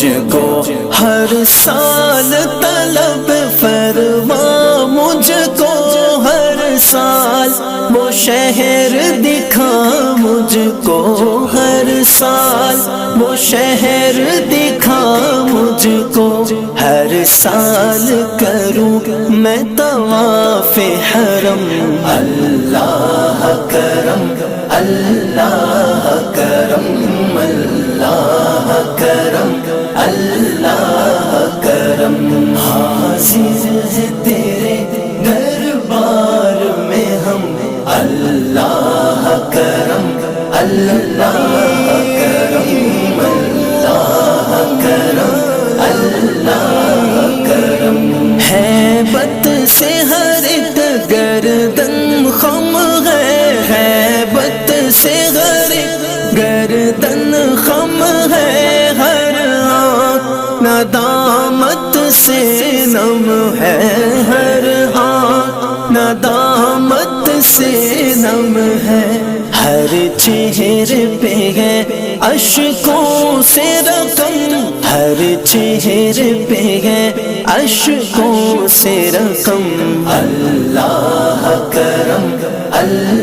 مجھ کو ہر سال طلب فرما مجھ کو ہر سال وہ شہر دکھا مجھ کو ہر سال وہ شہر دکھا مجھ کو ہر سال کروں میں طواف حرم اللہ کرم اللہ کرم اللہ کرم اللہ کرم حاضر ہے تیرے دربار میں ہم اللہ کرم اللہ کرم اللہ کرم اللہ کرم ہیبت سے ہر ایک گردن خم ہے ہیبت سے ہر ایک گردن خم ہے ہر آنکھ ندامت سے نم ہے ہر آنکھ ندامت سے نم ہے ہر چہرے پہ ہے اشکوں سے رقم ہر چہرے پہ ہے اشکوں سے رقم اللہ کرم اللہ